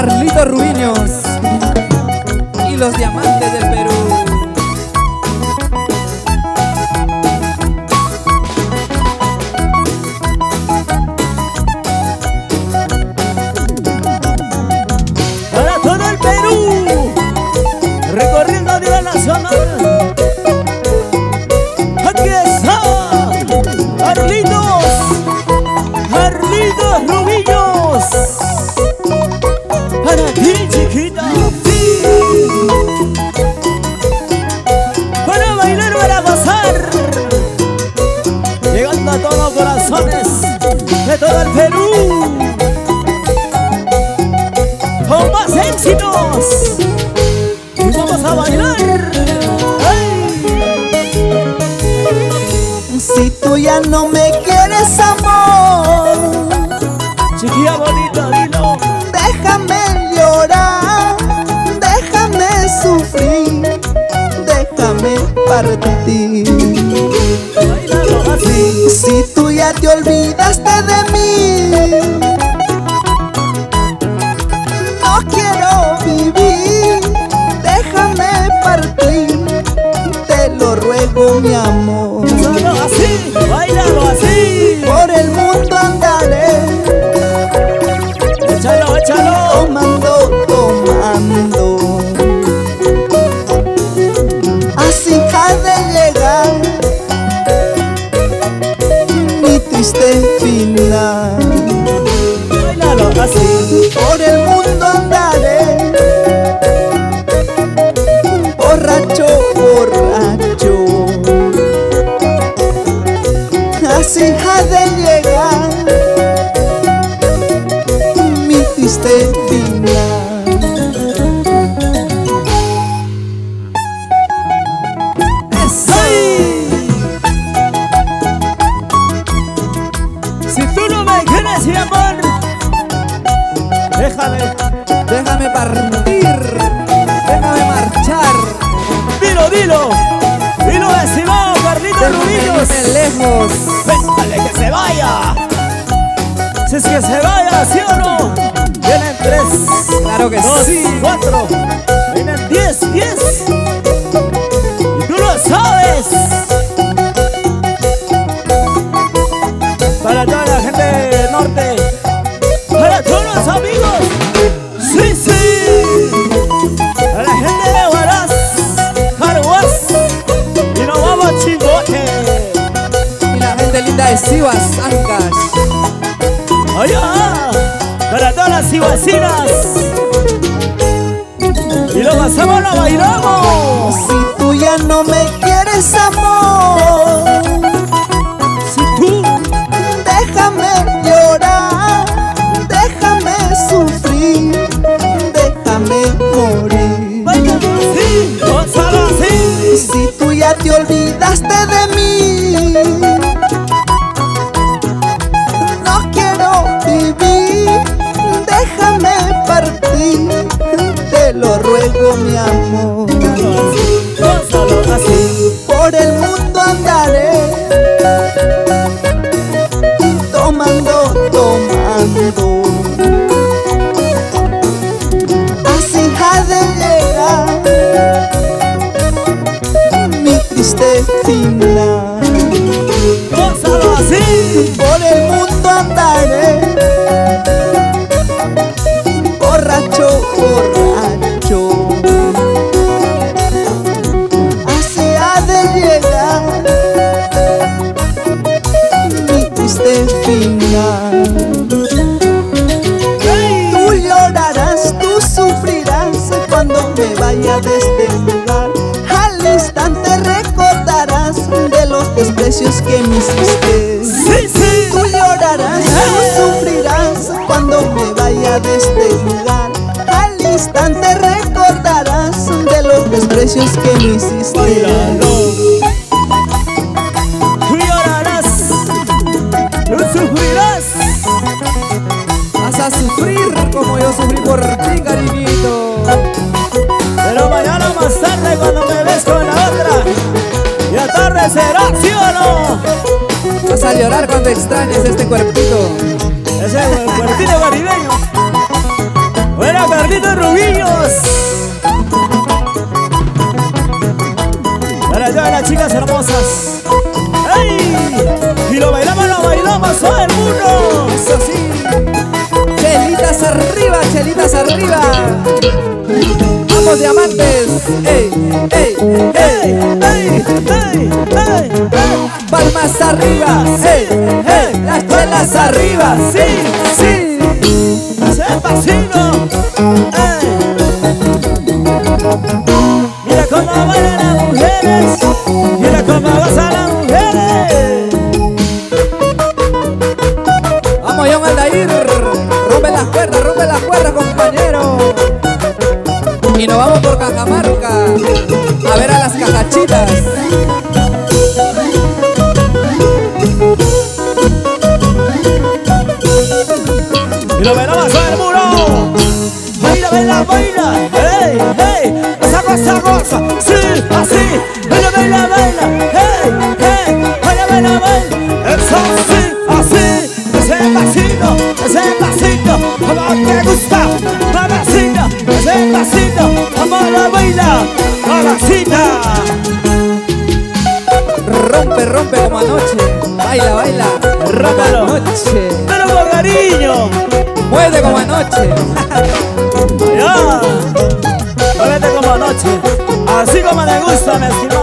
Carlito Rubiños y los diamantes del Perú. Para todo el Perú, recorriendo a nivel nacional. Aquí está Carlitos Rubiños. Para ti, chiquita, sí. Para bailar, para gozar, llegando a todos los corazones de todo el Perú, con más éxitos. Y vamos a bailar. ¡Ay! Si tú ya no me quieres, amor, Chiquilla bonita, dilo. déjame llorar, déjame sufrir, déjame partir. Bailalo así. Si tú ya te olvidaste de mí, no quiero vivir, déjame partir, te lo ruego, mi amor. Bailalo así, bailalo así. Por el mundo andaré, Échalo, échalo. tomando, tomando, así ha de llegar mi triste final. Bailalo así. Por el mundo andaré, borracho, borracho, así ha de llegar mi triste final. ¡Ay! Si tú no me quieres, mi amor, Déjame partir, déjame marchar, dilo, dilo. Dilo, estimado Carlitos déjame Rubiños. irme lejos. Véntale que se vaya. Si es que se vaya, ¿sí o no? Vienen 3, Claro que 2, sí. 4. Vienen 10, 10. Y tú lo sabes. Para toda la gente del norte, para todos los amigos. Sí, sí. Para la gente de Huaraz, Jaruas. Y nos vamos, Chicote. Y la gente linda de Sivas, Ancash. Allá, para todas las cibasinas. Y lo pasamos, lo bailamos. Si tú ya no me quieres, amor, Si tú, déjame llorar, déjame sufrir, déjame morir. bailalo así, gózalo así. Si tú ya te olvidaste de mí, no quiero vivir, déjame partir, te lo ruego, mi amor. Gózalo así. Por el mundo andaré, tomando, tomando, así ha de llegar mi triste final. Gózalo así. Por el mundo andaré, borracho, borracho, así ha de llegar mi triste final. Tú llorarás, tú sufrirás cuando me vaya de este lugar. Al instante recordarás de los desprecios que me hiciste. Sí, sí. Tú llorarás, tú sufrirás cuando me vaya de este lugar. Al instante recordarás de los desprecios que me hiciste. Bailalo. Tú llorarás, tú sufrirás. Vas a sufrir como yo sufrí por ti, cariñito. Pero mañana más tarde, cuando me ves con la otra, ya tarde será, ¿sí o no? Vas a llorar cuando extrañes este cuerpito. Ese cuerpito caribeño. Buena malditos rubillos. Para todas las chicas hermosas. ¡Ay! Y lo bailamos todo el mundo. Eso sí. Chelitas arriba, chelitas arriba. Vamos, diamantes. ¡Ey, ey, ey! ¡Ey, ey, ey, ey! Palmas arriba. ¡Ey, ey! Las chelas arriba. Sí, sí. ¡Despacito! ¡Ey! Mira cómo bailan las mujeres. Mira cómo gozan las mujeres. Vamos, John Aldair. Rompe las cuerdas, compañero. Y nos vamos por Cajamarca a ver a las cajachitas. Y lo bailamos sobre el muro. Baila, baila, baila. ¡Hey, hey! Goza, goza. Sí, así. Baila, baila, baila. ¡Hey, hey! Baila, baila, baila. Eso sí, así. Ese pasito, como te gusta. Mamacita, ese pasito, como la baila. Mamacita. Rompe, rompe como anoche. Baila, baila. Rómpelo. Como anoche. Pero con cariño. Mueve como anoche. Ya. Muévete como anoche. Así como te gusta, mi estimado.